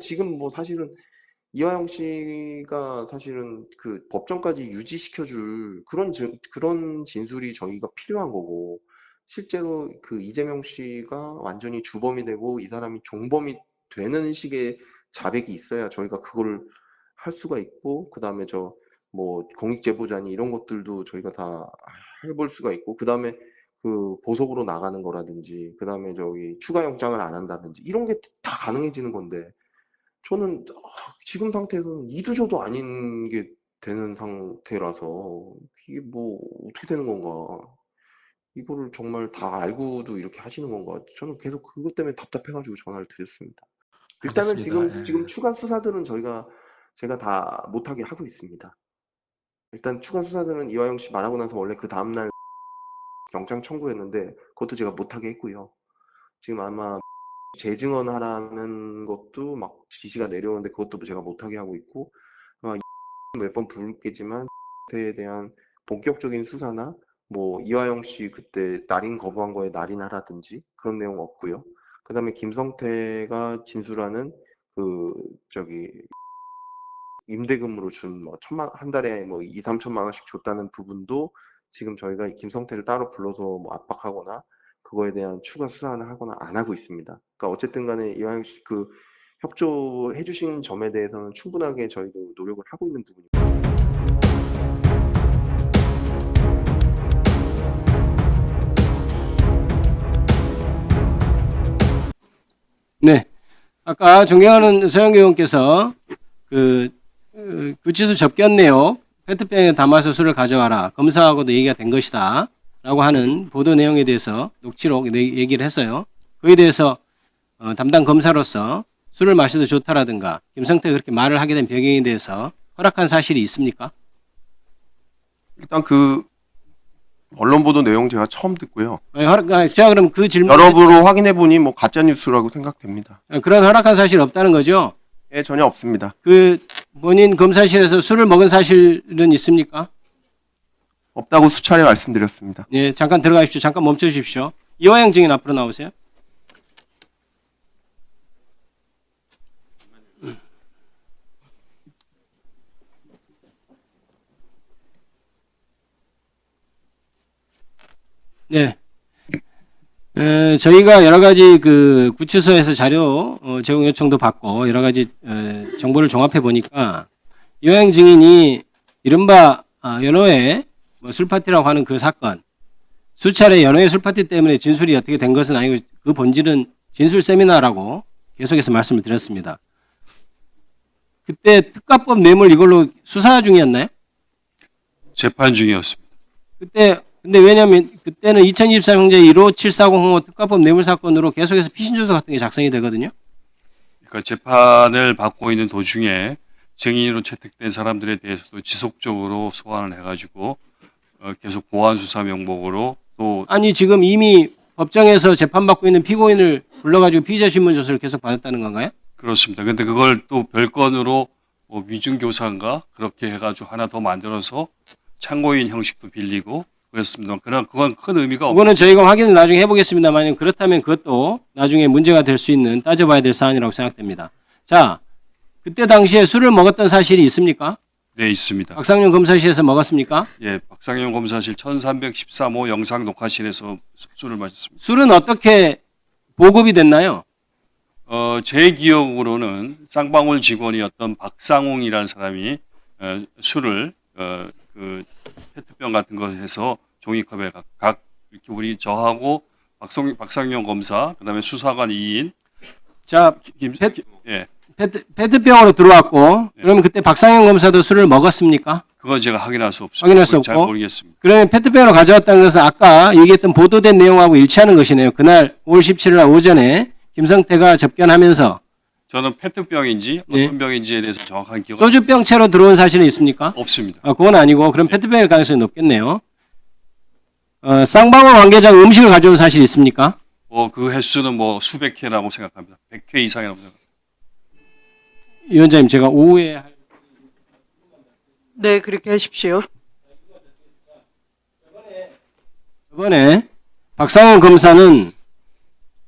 지금 뭐 사실은 이화영 씨가 사실은 그 법정까지 유지시켜줄 그런 진술이 저희가 필요한 거고, 실제로 그 이재명 씨가 완전히 주범이 되고 이 사람이 종범이 되는 식의 자백이 있어야 저희가 그거를 할 수가 있고, 그 다음에 저 뭐 공익제보자니 이런 것들도 저희가 다 해볼 수가 있고, 그 다음에 그 보석으로 나가는 거라든지, 그 다음에 저기 추가 영장을 안 한다든지 이런 게 다 가능해지는 건데, 저는 지금 상태에서는 이도저도 아닌 게 되는 상태라서 이게 뭐 어떻게 되는 건가? 이거를 정말 다 알고도 이렇게 하시는 건가? 저는 계속 그것 때문에 답답해가지고 전화를 드렸습니다. 일단은 알겠습니다. 지금 추가 수사들은 제가 다 못하게 하고 있습니다. 일단 추가 수사들은 이화영 씨 말하고 나서 원래 그 다음날 영장 청구했는데 그것도 제가 못하게 했고요. 지금 아마 재증언하라는 것도 막 지시가 내려오는데 그것도 제가 못하게 하고 있고, 몇 번 부르겠지만 에 대한 본격적인 수사나 뭐 이화영 씨 그때 날인 거부한 거에 날인하라든지 그런 내용 없고요. 그다음에 김성태가 진술하는 그 저기 임대금으로 준 뭐 한 달에 뭐 2, 3천만 원씩 줬다는 부분도 지금 저희가 김성태를 따로 불러서 뭐 압박하거나 그거에 대한 추가 수사를 하거나 안 하고 있습니다. 그러니까 어쨌든 간에 이화영 씨 그 협조해 주신 점에 대해서는 충분하게 저희도 노력을 하고 있는 부분입니다. 네. 아까 존경하는 서영교 의원께서 그 구치소 접견 내용 페트병에 담아서 술을 가져와라. 검사하고도 얘기가 된 것이다. 라고 하는 보도 내용에 대해서 녹취록 얘기를 했어요. 그에 대해서 담당 검사로서 술을 마셔도 좋다라든가 김성태가 그렇게 말을 하게 된 배경에 대해서 허락한 사실이 있습니까? 일단 그 언론 보도 내용 제가 처음 듣고요. 제가 그럼 그 질문 여러분으로 확인해 보니 뭐 가짜 뉴스라고 생각됩니다. 그런 허락한 사실 없다는 거죠? 예, 전혀 없습니다. 그 본인 검사실에서 술을 먹은 사실은 있습니까? 없다고 수차례 말씀드렸습니다. 예, 잠깐 들어가십시오. 잠깐 멈춰 주십시오. 이화영 증인 앞으로 나오세요. 네. 저희가 여러 가지 그 구치소에서 자료 제공 요청도 받고 여러 가지 정보를 종합해 보니까 이화영 증인이 이른바 연호의 뭐 술파티라고 하는 그 사건, 수차례 연호의 술파티 때문에 진술이 어떻게 된 것은 아니고 그 본질은 진술 세미나라고 계속해서 말씀을 드렸습니다. 그때 특가법 뇌물 이걸로 수사 중이었나요? 재판 중이었습니다. 근데 왜냐면 그때는 2023 형제 1호 740 홍호 특가법 뇌물 사건으로 계속해서 피신조서 같은 게 작성이 되거든요. 그러니까 재판을 받고 있는 도중에 증인으로 채택된 사람들에 대해서도 지속적으로 소환을 해가지고 계속 보안 수사 명목으로 또 아니 지금 이미 법정에서 재판받고 있는 피고인을 불러가지고 피의자 신문 조서를 계속 받았다는 건가요? 그렇습니다. 근데 그걸 또 별건으로 뭐 위증교사인가 그렇게 해가지고 하나 더 만들어서 참고인 형식도 빌리고 그랬습니다. 그러나 그건 큰 의미가 없고 그거는 저희가 확인을 나중에 해보겠습니다만 그렇다면 그것도 나중에 문제가 될 수 있는 따져봐야 될 사안이라고 생각됩니다. 자, 그때 당시에 술을 먹었던 사실이 있습니까? 네 있습니다. 박상용 검사실에서 먹었습니까? 예, 박상용 검사실 1313호 영상 녹화실에서 술을 마셨습니다. 술은 어떻게 보급이 됐나요? 제 기억으로는 쌍방울 직원이었던 박상웅이라는 사람이 술을 그 페트병 같은 거 해서 종이컵에 각 이렇게 우리 저하고 박상용 검사 그다음에 수사관 2인 자, 예. 페트병으로 들어왔고 그러면 그때 박상영 검사도 술을 먹었습니까? 그건 제가 확인할 수 없습니다. 확인할 수 잘 없고. 모르겠습니다. 그러면 페트병으로 가져왔다는 것은 아까 얘기했던 보도된 내용하고 일치하는 것이네요. 그날 5월 17일 날 오전에 김성태가 접견하면서 저는 페트병인지 예. 어떤 병인지에 대해서 정확한 기억은 소주병 채로 들어온 사실은 있습니까? 없습니다. 그건 아니고 그럼 페트병일 가능성이 높겠네요. 쌍방울 관계자가 음식을 가져온 사실이 있습니까? 그 횟수는 뭐 수백 회라고 생각합니다. 100회 이상이라고 생각합니다. 위원장님 제가 오후에 네, 그렇게 하십시오. 이번에 박상원 검사는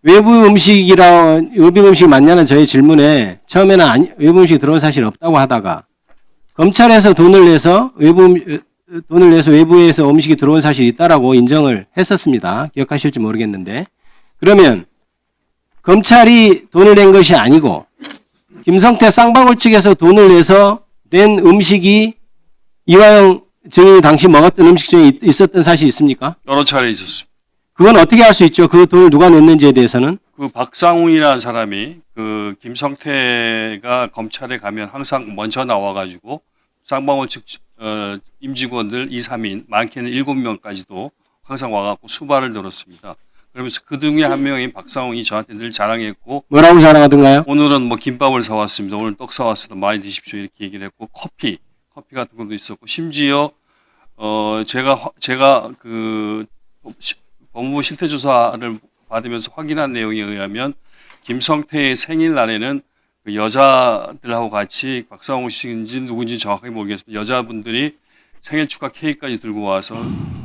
외부 음식이 맞냐는 저의 질문에 처음에는 외부 음식이 들어온 사실이 없다고 하다가 검찰에서 돈을 내서 외부에서 음식이 들어온 사실이 있다라고 인정을 했었습니다. 기억하실지 모르겠는데. 그러면 검찰이 돈을 낸 것이 아니고 김성태 쌍방울 측에서 돈을 내서 낸 음식이 이화영 증인이 당시 먹었던 음식 중에 있었던 사실이 있습니까? 여러 차례 있었습니다. 그건 어떻게 알 수 있죠? 그 돈을 누가 냈는지에 대해서는? 그 박상웅이라는 사람이 그 김성태가 검찰에 가면 항상 먼저 나와가지고 쌍방울 측 임직원들 2, 3인 많게는 7명까지도 항상 와갖고 수발을 들었습니다. 그러면서 그 중에 한 명인 박상웅이 저한테 늘 자랑했고 뭐라고 자랑하던가요? 오늘은 뭐 김밥을 사왔습니다. 오늘 떡 사왔습니다. 많이 드십시오. 이렇게 얘기를 했고 커피 같은 것도 있었고 심지어 제가 그 법무부 실태조사를 받으면서 확인한 내용에 의하면 김성태의 생일날에는 그 여자들하고 같이 박상웅 씨인지 누군지 정확하게 모르겠습니다. 여자분들이 생일 축하 케이크까지 들고 와서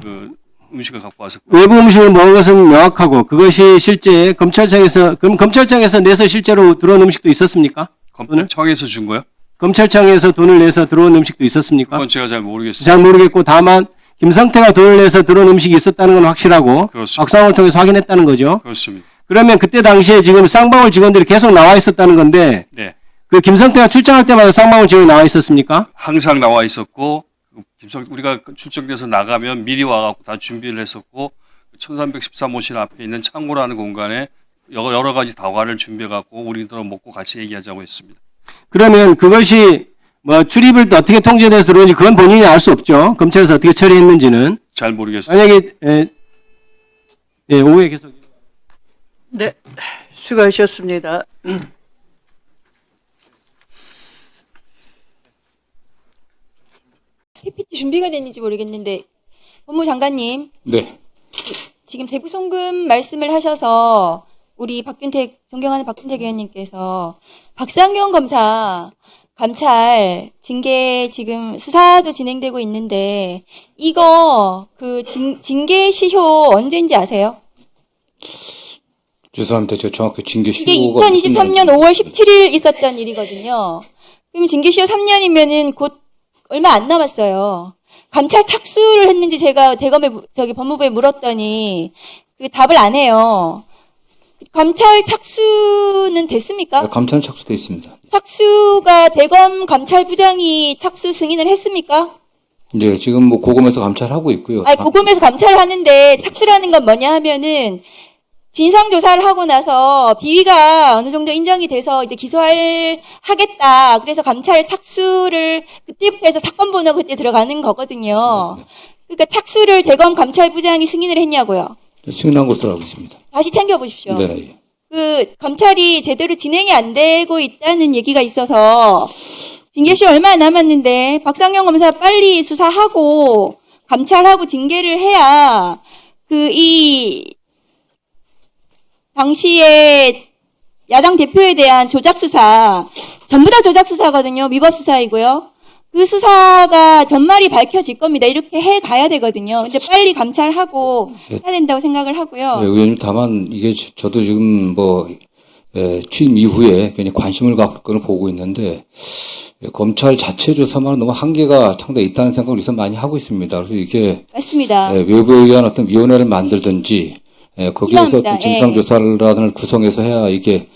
그 음식을 갖고 와서 외부 음식을 먹은 것은 명확하고 그것이 실제 검찰청에서 내서 실제로 들어온 음식도 있었습니까? 검찰청에서 준 거요? 검찰청에서 돈을 내서 들어온 음식도 있었습니까? 그건 제가 잘 모르겠습니다. 잘 모르겠고 다만 김성태가 돈을 내서 들어온 음식이 있었다는 건 확실하고 그렇습니다. 박상웅을 통해서 확인했다는 거죠. 그렇습니다. 그러면 그때 당시에 지금 쌍방울 직원들이 계속 나와 있었다는 건데 네. 그 김성태가 출장할 때마다 쌍방울 직원이 나와 있었습니까? 항상 나와 있었고 우리가 출정돼서 나가면 미리 와갖고 다 준비를 했었고 1313호실 앞에 있는 창고라는 공간에 여러 가지 다과를 준비해갖고 우리들은 먹고 같이 얘기하자고 했습니다. 그러면 그것이 뭐 출입을 어떻게 통제돼서 들어오는지 그건 본인이 알 수 없죠. 검찰에서 어떻게 처리했는지는. 잘 모르겠습니다. 만약에 오후에 계속. 네, 수고하셨습니다. PPT 준비가 됐는지 모르겠는데 법무장관님 네. 지금 대부송금 말씀을 하셔서 우리 존경하는 박균택 의원님께서 박상경 검사 감찰 징계 지금 수사도 진행되고 있는데 이거 그 징계 시효 언제인지 아세요? 죄송합니다. 제가 정확히 징계 이게 시효가 2023년 5월 17일 있었던 일이거든요. 그럼 징계 시효 3년이면은 곧 얼마 안 남았어요. 감찰 착수를 했는지 제가 법무부에 물었더니 그 답을 안 해요. 감찰 착수는 됐습니까? 네, 감찰은 착수돼 있습니다. 착수가 대검 감찰부장이 착수 승인을 했습니까? 이제 지금 뭐 고검에서 감찰하고 있고요. 아니, 고검에서 감찰을 하는데 착수라는 건 뭐냐 하면은 진상조사를 하고 나서 비위가 어느 정도 인정이 돼서 이제 하겠다. 그래서 감찰 착수를 그때부터 해서 사건 번호가 그때 들어가는 거거든요. 그러니까 착수를 대검 감찰부장이 승인을 했냐고요. 승인한 것으로 알고 있습니다. 다시 챙겨보십시오. 네. 그 감찰이 제대로 진행이 안 되고 있다는 얘기가 있어서 징계시 얼마 안 남았는데 박상경 검사 빨리 수사하고 감찰하고 징계를 해야 당시에 야당 대표에 대한 조작 수사 전부 다 조작 수사거든요. 위법 수사이고요. 그 수사가 전말이 밝혀질 겁니다. 이렇게 해 가야 되거든요. 근데 빨리 감찰하고 해야 된다고 생각을 하고요. 네, 의원님 다만 이게 저도 지금 취임 이후에 굉장히 관심을 갖고 보고 있는데 검찰 자체 조사만 너무 한계가 상당히 있다는 생각을 우선 많이 하고 있습니다. 그래서 이게 맞습니다. 외부에 의한 어떤 위원회를 만들든지 거기에서 필요합니다. 어떤 진상조사를 구성해서 해야 이게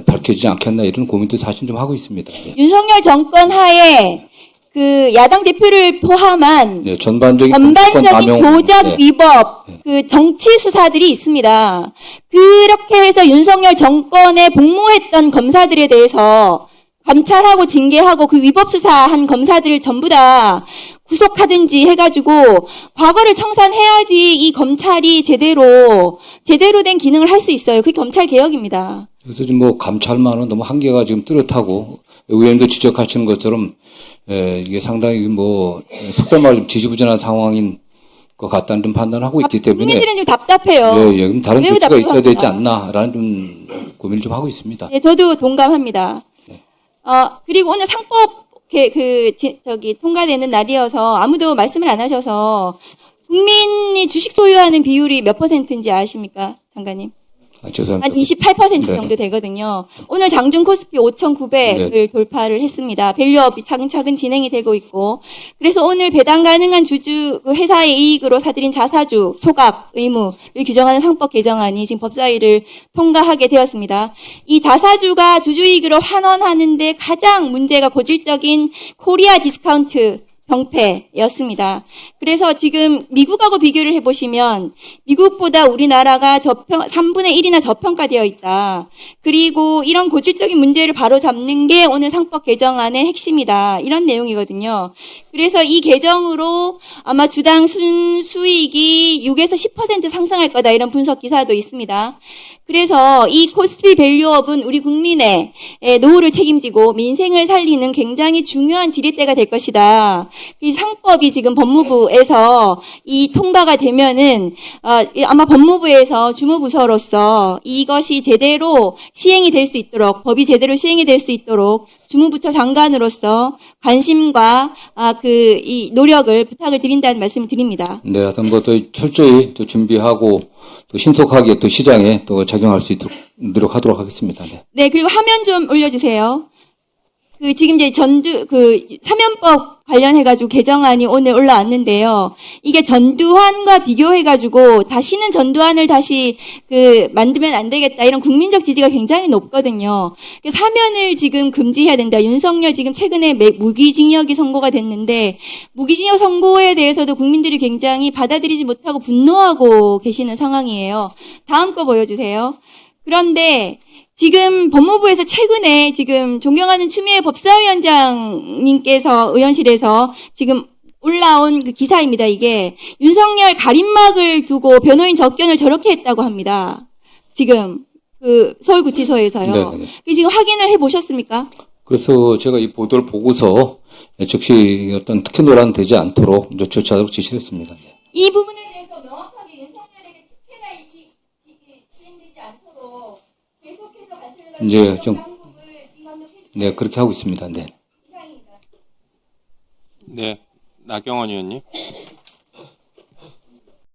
밝혀지지 않겠나 이런 고민도 사실 좀 하고 있습니다. 네. 윤석열 정권 하에 그 야당 대표를 포함한 네, 전반적인 조작 네. 위법 그 정치 수사들이 있습니다. 그렇게 해서 윤석열 정권에 복무했던 검사들에 대해서 감찰하고 징계하고 그 위법 수사한 검사들을 전부 다 구속하든지 해가지고 과거를 청산해야지 이 검찰이 제대로 된 기능을 할 수 있어요. 그게 검찰 개혁입니다. 그래서 지금 감찰만은 너무 한계가 지금 뚜렷하고 의원님도 지적하시는 것처럼 이게 상당히 속된 말로 좀 지지부진한 상황인 것 같다는 좀 판단을 하고 있기 때문에 국민들은 좀 답답해요. 그럼 다른 매우 조치가 있어야 되지 답답합니다. 않나라는 좀 고민을 좀 하고 있습니다. 네, 저도 동감합니다. 네. 그리고 오늘 상법 통과되는 날이어서 아무도 말씀을 안 하셔서 국민이 주식 소유하는 비율이 몇 %인지 아십니까, 장관님? 죄송합니다. 한 28% 네. 정도 되거든요. 오늘 장중 코스피 5,900을 네. 돌파를 했습니다. 밸류업이 차근차근 진행이 되고 있고, 그래서 오늘 배당 가능한 주주 그 회사의 이익으로 사들인 자사주 소각 의무를 규정하는 상법 개정안이 지금 법사위를 통과하게 되었습니다. 이 자사주가 주주이익으로 환원하는데 가장 문제가 고질적인 코리아 디스카운트 병폐였습니다. 그래서 지금 미국하고 비교를 해보시면 미국보다 우리나라가 3분의 1이나 저평가되어 있다. 그리고 이런 고질적인 문제를 바로잡는 게 오늘 상법 개정안의 핵심이다. 이런 내용이거든요. 그래서 이 개정으로 아마 주당 순수익이 6에서 10% 상승할 거다. 이런 분석 기사도 있습니다. 그래서 이 코스피 밸류업은 우리 국민의 노후를 책임지고 민생을 살리는 굉장히 중요한 지렛대가 될 것이다. 이 상법이 지금 법무부에서 이 통과가 되면은 아마 법무부에서 주무부서로서 이것이 제대로 시행이 될 수 있도록, 법이 제대로 시행이 될 수 있도록 주무부처 장관으로서 관심과 이 노력을 부탁을 드린다는 말씀을 드립니다. 네, 하여튼 뭐 또 철저히 또 준비하고 또 신속하게 또 시장에 또 작용할 수 있도록 노력하도록 하겠습니다. 네. 네, 그리고 화면 좀 올려주세요. 지금 이제 사면법 관련해가지고 개정안이 오늘 올라왔는데요. 이게 전두환과 비교해가지고 다시는 전두환을 다시 만들면 안 되겠다. 이런 국민적 지지가 굉장히 높거든요. 사면을 지금 금지해야 된다. 윤석열 지금 최근에 무기징역이 선고가 됐는데, 무기징역 선고에 대해서도 국민들이 굉장히 받아들이지 못하고 분노하고 계시는 상황이에요. 다음 거 보여주세요. 그런데 지금 법무부에서 최근에 지금 존경하는 추미애 법사위원장님께서 의원실에서 지금 올라온 그 기사입니다. 이게 윤석열 가림막을 두고 변호인 접견을 저렇게 했다고 합니다. 지금 서울구치소에서요. 네. 지금 확인을 해보셨습니까? 그래서 제가 이 보도를 보고서 즉시 어떤 특혜 논란 되지 않도록 조치하도록 지시를 했습니다. 네. 이 부분에 대해서 명확하게 윤석열에게 특혜가 시행되지 않도록 계속해서 관심을 가지고 이제 좀 당국을 지금 한번 해주세요. 네, 그렇게 하고 있습니다. 네. 이상입니다. 네, 나경원 의원님.